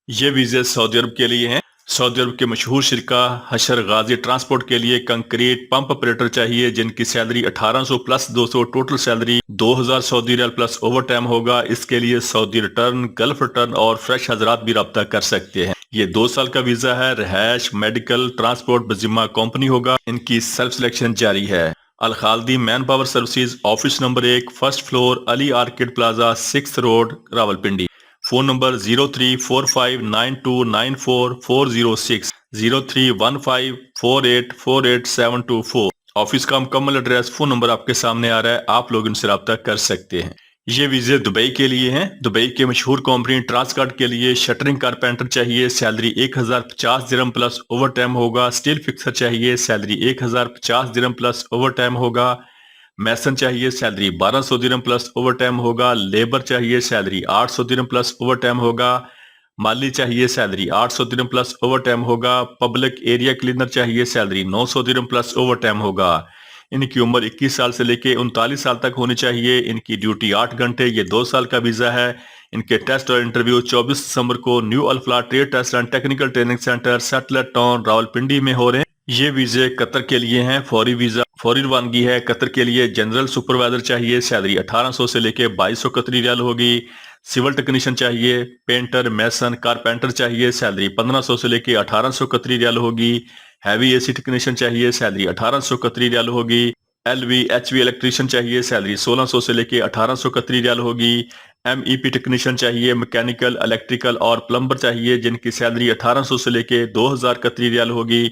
ये वीज़े सऊदी अरब के लिए हैं। सऊदी अरब के मशहूर शिरका हशर गाजी ट्रांसपोर्ट के लिए कंक्रीट पंप ऑपरेटर चाहिए जिनकी salary 1800 plus 200 total salary 2000 Saudi riyal plus overtime होगा। इसके लिए सऊदी रिटर्न, गल्फ रिटर्न और फ्रेश हजरात भी रब्ता कर सकते हैं। ये 2 साल का वीजा है। रहायश, मेडिकल, ट्रांसपोर्ट बजिम्मा कंपनी होगा। इनकी सेल्फ सिलेक्शन जारी है। Al Khaldi manpower services, office number 1, first floor, Ali Orchid Plaza, 6th road, Rawalpindi. Phone number 0345929440, 0315484874। Office का मुकम्मल एड्रेस, फोन नंबर आपके सामने आ रहा है, आप लोग इनसे रब्ता कर सकते हैं। ये वीजे दुबई के लिए हैं। दुबई के मशहूर कंपनी ट्रांसगार्ड के लिए शटरिंग कारपेंटर चाहिए, सैलरी 1050 दिरहम प्लस ओवर टाइम होगा। स्टील फिक्सर चाहिए, सैलरी 1050 दिरहम प्लस ओवर टाइम होगा। मैसन चाहिए, सैलरी 1200 दिरहम प्लस ओवर टाइम होगा। लेबर चाहिए, सैलरी 800 दिरहम प्लस ओवर टाइम होगा। माली चाहिए, सैलरी 800 दिरहम प्लस ओवर टाइम होगा। पब्लिक एरिया क्लीनर चाहिए, सैलरी 900 दिरहम प्लस ओवर टाइम होगा। इनकी उम्र 21 साल से लेके 39 साल तक होनी चाहिए। इनकी ड्यूटी 8 घंटे। ये 2 साल का वीजा है। इनके टेस्ट और इंटरव्यू 24 दिसंबर को New Alfalah Trade test and technical training Centre, Satellite Town, Rawalpindi में हो रहे हैं। ये वीजे कतर के लिए हैं। फौरी वीजा, फौरी रवानगी है। कतर के लिए जनरल सुपरवाइजर चाहिए, सैलरी 1800 से लेके 2200 कतरी रियाल होगी। सिविल टेक्नीशियन चाहिए, पेंटर, मैसन, कारपेंटर चाहिए, सैलरी 1500 से लेके 1800 कतरी रियाल होगी। हैवी एसी टेक्नीशियन चाहिए, सैलरी 1800 कतरी रियाल होगी। एचवी इलेक्ट्रीशियन चाहिए, सैलरी 1600 से लेके 1800 कतरी रियाल होगी। MEP टेक्नीशियन चाहिए, मैकेनिकल, इलेक्ट्रिकल और प्लम्बर चाहिए जिनकी सैलरी 1800 से लेके 2000 कतरी रियाल होगी।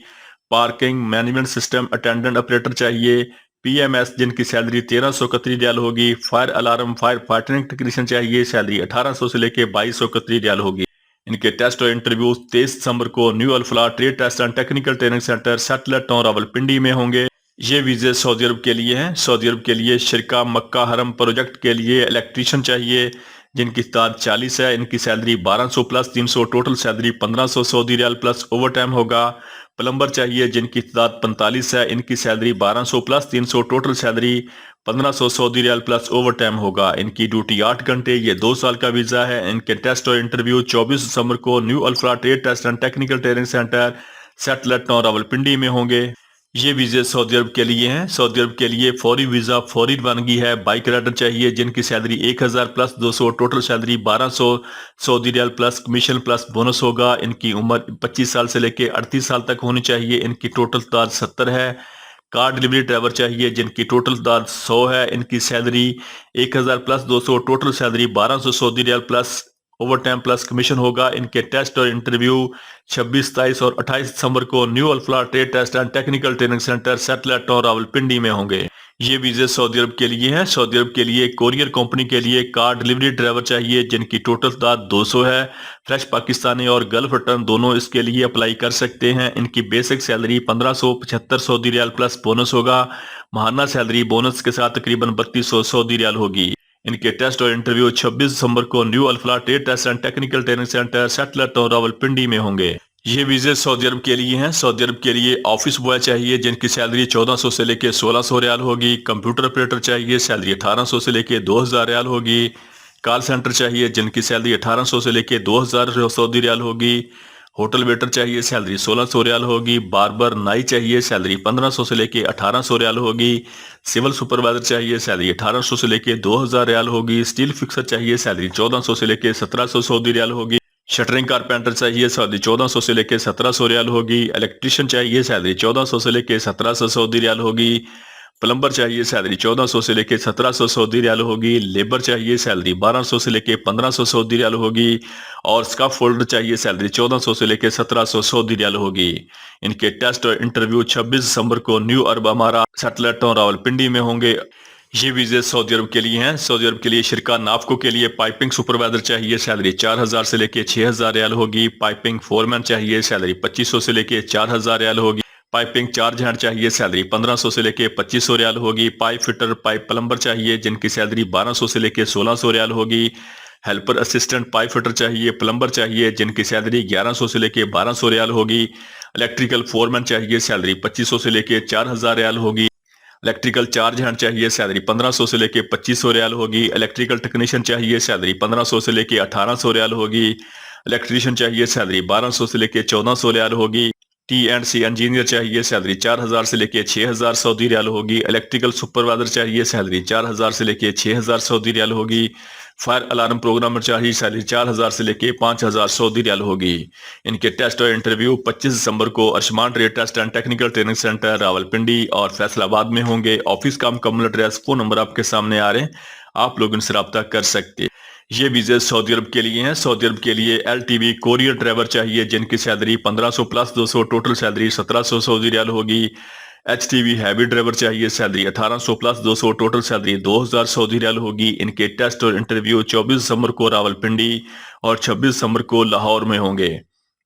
Parking management system attendant operator चाहिए, PMS जिनकी सैलरी 1300 कतरी रियाल होगी। Fire alarm, fire fighting technician चाहिए, सैलरी 1800 से लेके 2200 कतरी रियाल होगी। इनके टेस्ट और इंटरव्यू 23 दिसंबर को New Alfalah Trade test and technical training Centre, Satellite Town, Rawalpindi में होंगे। ये वीजे सऊदी अरब के लिए हैं। सऊदी अरब के लिए शिरका मक्का हरम प्रोजेक्ट के लिए इलेक्ट्रीशियन चाहिए जिनकी तादाद 40 है। इनकी salary 1200 plus 300 total salary 1500 Saudi riyal plus overtime होगा। प्लम्बर चाहिए जिनकी तादाद 45 है। इनकी salary 1200 plus 300 total salary 1500 Saudi riyal plus overtime होगा। इनकी ड्यूटी 8 घंटे। ये 2 साल का वीजा है। इनके टेस्ट और इंटरव्यू 24 दिसंबर को New Alpha Trade test and technical training Centre, Satellite Town, Rawalpindi में होंगे। ये वीजे सऊदी अरब के लिए हैं। सऊदी अरब के लिए फौरी वीजा, फौरी रवानगी है। बाइक राइडर चाहिए जिनकी salary 1000 plus 200 total salary 1200 Saudi riyal plus commission plus bonus होगा। इनकी उम्र 25 साल से लेके 38 साल तक होनी चाहिए। इनकी टोटल तादाद 70 है। कार डिलीवरी ड्राइवर चाहिए जिनकी टोटल तादाद 100 है। इनकी salary 1000 plus 200 total salary 1200 Saudi riyal plus overtime plus commission होगा। इनके टेस्ट और इंटरव्यू 26, 27 और 28 दिसंबर को New Alfalah Trade test and technical training Centre, Satellite Town, Rawalpindi में होंगे। ये वीजे सऊदी अरब के लिए हैं। सऊदी अरब के लिए कोरियर कंपनी के लिए कार डिलीवरी ड्राइवर चाहिए जिनकी टोटल तादाद 200 है। फ्रेश पाकिस्तानी और गल्फ रिटर्न दोनों इसके लिए अप्लाई कर सकते हैं। इनकी basic salary 1575 Saudi riyal plus bonus होगा। माहाना सैलरी बोनस के साथ तकरीबन 3200 सऊदी रियाल होगी। इनके टेस्ट और इंटरव्यू 26 दिसंबर को New Alfalah Trade test and technical training Centre, Satellite Town, Rawalpindi में होंगे। ये वीजे सऊदी अरब के लिए हैं। सऊदी अरब के लिए ऑफिस बॉय चाहिए जिनकी सैलरी 1400 से लेके 1600 रियाल होगी। कंप्यूटर ऑपरेटर चाहिए, सैलरी 1800 से लेके 2000 रियाल होगी। कॉल सेंटर चाहिए जिनकी सैलरी 1800 से लेके 2000 सऊदी रियाल होगी। होटल वेटर चाहिए, सैलरी 1600 रियाल होगी। बार्बर नाई चाहिए, सैलरी 1500 से लेके 1800 रियाल होगी। सिविल सुपरवाइजर चाहिए, सैलरी 1800 से लेके 2000 रियाल होगी। स्टील फिक्सर चाहिए, सैलरी 1400 से लेके 1700 सऊदी रियाल होगी। शटरिंग कारपेंटर चाहिए, सैलरी 1400 से लेके 1700 रियाल होगी। इलेक्ट्रीशियन चाहिए, सैलरी 1400 से लेके 1700 सऊदी रियाल होगी। प्लम्बर चाहिए, सैलरी 1400 से लेके 1700 सऊदी रियाल होगी। लेबर चाहिए, सैलरी 1200 से लेके 1500 सऊदी रियाल होगी। और स्काफ फोल्डर चाहिए, सैलरी 1400 से लेके 1700 सऊदी रियाल होगी। इनके टेस्ट और इंटरव्यू 26 दिसंबर को न्यू अरब अमारा, सेटलर टाउन, रावलपिंडी में होंगे। ये वीजे सऊदी अरब के लिए हैं। सऊदी अरब के लिए शिरका नाफको के लिए पाइपिंग सुपरवाइजर चाहिए, सैलरी 4000 से लेके 6000 रियाल होगी। पाइपिंग फोरमैन चाहिए, सैलरी 2500 से लेके 4000 रियाल होगी। पाइपिंग चार्ज हैंड चाहिए, सैलरी 1500 से लेके 2500 रियाल होगी। पाइप फिटर, पाइप प्लम्बर चाहिए जिनकी सैलरी 1200 से लेके 1600 रियाल होगी। हेल्पर असिस्टेंट पाइप फिटर चाहिए, प्लम्बर चाहिए जिनकी सैलरी 1100 से लेके 1200 रियाल होगी। इलेक्ट्रिकल फोरमैन चाहिए, सैलरी 2500 से लेके 4000 रियाल होगी। इलेक्ट्रिकल चार्ज हैंड चाहिए, सैलरी 1500 से लेके 2500 रियाल होगी। इलेक्ट्रिकल टेक्नीशियन चाहिए, सैलरी 1500 से लेके 1800 रियाल होगी। इलेक्ट्रीशियन चाहिए, सैलरी 1200 से लेके 1400 रियाल होगी। T&C इंजीनियर चाहिए, सैलरी 4000 से लेके 6000 सऊदी रियाल होगी। इलेक्ट्रिकल सुपरवाइजर चाहिए, सैलरी 4000 से लेके 6000 सऊदी रियाल होगी। फायर अलार्म प्रोग्रामर चाहिए, सैलरी 4000 से लेके 5000 सऊदी रियाल होगी। इनके टेस्ट और इंटरव्यू 25 दिसंबर को Arshman trade test and technical training centre Rawalpindi और फैसलाबाद में होंगे। ऑफिस का मुकम्मल एड्रेस, फोन नंबर आपके सामने आ रहे हैं, आप लोग इनसे रब्ता कर सकते हैं। ये वीजे सऊदी अरब के लिए हैं। सऊदी अरब के लिए LTV कोरियर ड्राइवर चाहिए जिनकी salary 1500 plus 200, total salary 1700 Saudi riyal होगी। HTV हैवी ड्राइवर चाहिए, salary 1800 plus 200, total salary 2000 Saudi riyal होगी। इनके टेस्ट और इंटरव्यू 24 दिसंबर को रावलपिंडी और 26 दिसंबर को लाहौर में होंगे।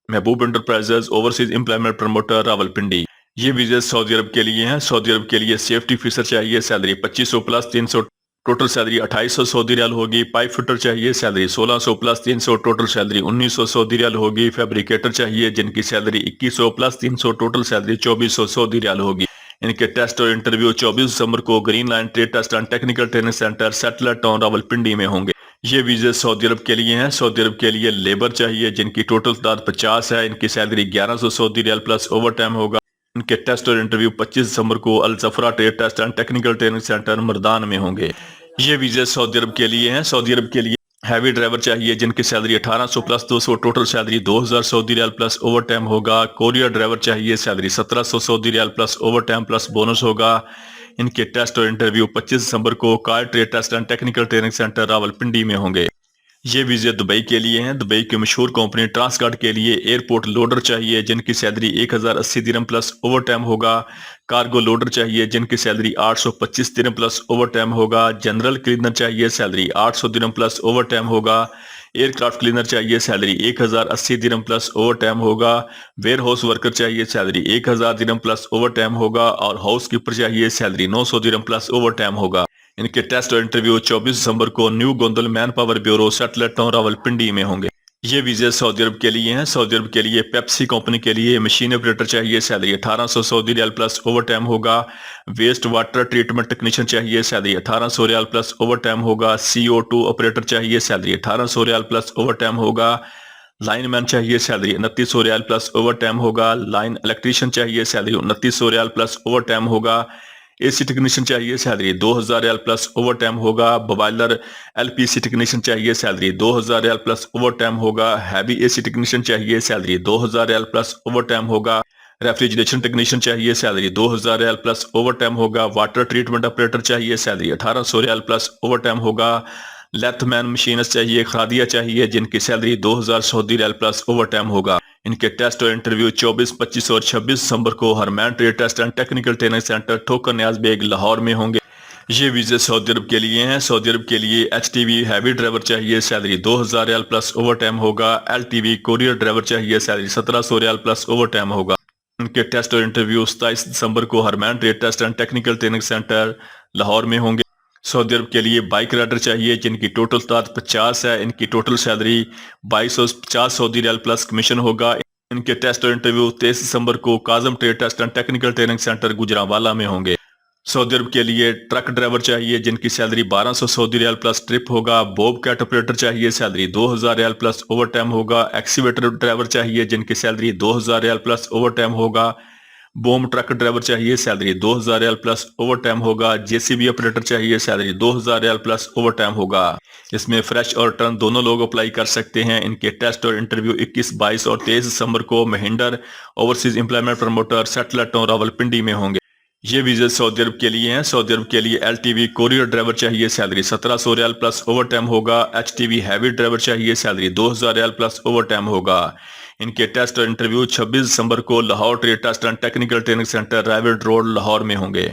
महबूब enterprises overseas employment promoter Rawalpindi. ये वीजे सऊदी अरब के लिए हैं। सऊदी अरब के लिए सेफ्टी ऑफिसर चाहिए, salary 2500 plus 300, total salary 2800 Saudi riyal होगी। पाइप फिटर चाहिए, salary 1600 plus 300, total salary 1900 Saudi riyal होगी। फैब्रिकेटर चाहिए जिनकी salary 2100 plus 300, total salary 2400 Saudi riyal होगी। इनके टेस्ट और इंटरव्यू 24 दिसंबर को Green Line Trade test and technical training Centre Satellite Town Rawalpindi में होंगे। ये वीजे सऊदी अरब के लिए हैं। सऊदी अरब के लिए लेबर चाहिए जिनकी टोटल तादाद 50 है। इनकी salary 1100 Saudi riyal plus overtime होगा। इनके टेस्ट और इंटरव्यू 25 दिसंबर को Al Jafra trade test and technical training centre Mardan में होंगे। ये वीजे सऊदी अरब के लिए हैं। सऊदी अरब के लिए हैवी ड्राइवर चाहिए जिनकी salary 1800 plus 200, total salary 2000 Saudi riyal plus overtime होगा। कोरियर ड्राइवर चाहिए, salary 1700 Saudi riyal plus overtime plus bonus होगा। इनके टेस्ट और इंटरव्यू 25 दिसंबर को Car Trade test and technical training centre Rawalpindi में होंगे। ये वीजे दुबई के लिए हैं। दुबई की मशहूर कंपनी ट्रांसगार्ड के लिए एयरपोर्ट लोडर चाहिए जिनकी सैलरी 1080 दिरहम प्लस ओवर टाइम होगा। कार्गो लोडर चाहिए जिनकी सैलरी 825 दिरहम प्लस ओवर टाइम होगा। जनरल क्लीनर चाहिए, सैलरी 800 दिरहम प्लस ओवर टाइम होगा। एयरक्राफ्ट क्लीनर चाहिए, सैलरी 1080 दिरहम प्लस ओवर टाइम होगा। वेयर हाउस वर्कर चाहिए, सैलरी 1000 दिरहम प्लस ओवर टाइम होगा। और हाउस कीपर चाहिए, सैलरी 900 दिरहम प्लस ओवर टाइम होगा। इनके टेस्ट और इंटरव्यू 24 दिसंबर को new Gondal man power bureau satellite Town Rawalpindi में होंगे। ये वीजे सऊदी अरब के लिए हैं। सऊदी अरब के लिए पेप्सी कंपनी के लिए मशीन ऑपरेटर चाहिए, salary 1800 Saudi riyal plus overtime होगा। वेस्ट वाटर ट्रीटमेंट टेक्नीशियन चाहिए, salary 1800 riyal plus overtime होगा। CO2 ऑपरेटर चाहिए, salary 1800 riyal plus overtime होगा। लाइन मैन चाहिए, salary 2900 riyal plus overtime होगा। Line electrician चाहिए, salary 2900 riyal plus overtime होगा। AC technician चाहिए, salary 2000 riyal plus overtime होगा। Boiler LPC technician चाहिए, salary 2000 riyal plus overtime होगा। Heavy AC technician चाहिए, salary 2000 riyal plus overtime होगा। Refrigeration technician चाहिए, salary 2000 riyal plus overtime होगा। Water treatment operator चाहिए, salary 1800 riyal plus overtime होगा। Latheman machinist चाहिए, खादिया चाहिए जिनकी salary 2000 Saudi riyal plus overtime होगा। इनके टेस्ट और इंटरव्यू 24, 25 और 26 दिसंबर को Harman trade test and technical training centre Thokar Niaz bag Lahore में होंगे। ये वीजे सऊदी अरब के लिए हैं। सऊदी अरब के लिए HTV हैवी ड्राइवर चाहिए, salary 2000 riyal plus overtime होगा। LTV कोरियर ड्राइवर चाहिए, salary 1700 riyal plus overtime होगा। उनके टेस्ट और इंटरव्यू 27 दिसंबर को Harman trade test and technical training centre Lahore में होंगे। सऊदी अरब के लिए बाइक राइडर चाहिए जिनकी टोटल तादाद 50 है। इनकी total salary 2250 Saudi riyal plus commission होगा। इनके टेस्ट और इंटरव्यू 23 दिसंबर को Kazim trade test and technical training centre Gujranwala में होंगे। सऊदी अरब के लिए ट्रक ड्राइवर चाहिए जिनकी salary 1200 Saudi riyal plus trip होगा। बॉब कैट ऑपरेटर चाहिए, salary 2000 riyal plus overtime होगा। एक्सीवेटर ड्राइवर चाहिए जिनकी salary 2000 riyal plus overtime होगा। बूम ट्रक ड्राइवर चाहिए, salary 2000 riyal plus overtime होगा। JCB ऑपरेटर चाहिए, salary 2000 riyal plus overtime होगा। इसमें फ्रेश और टर्न दोनों लोग अप्लाई कर सकते हैं। इनके टेस्ट और इंटरव्यू 21, 22 और 23 दिसंबर को Mahinder overseas employment promoter satellite Town Rawalpindi में होंगे। ये वीजे सऊदी अरब के लिए हैं। सऊदी अरब के लिए LTV कोरियर ड्राइवर चाहिए, salary 1700 riyal plus overtime होगा। HTV हैवी ड्राइवर चाहिए, salary 2000 riyal plus overtime होगा। इनके टेस्ट और इंटरव्यू 26 दिसंबर को Lahore trade test and technical training centre Rival Road Lahore में होंगे।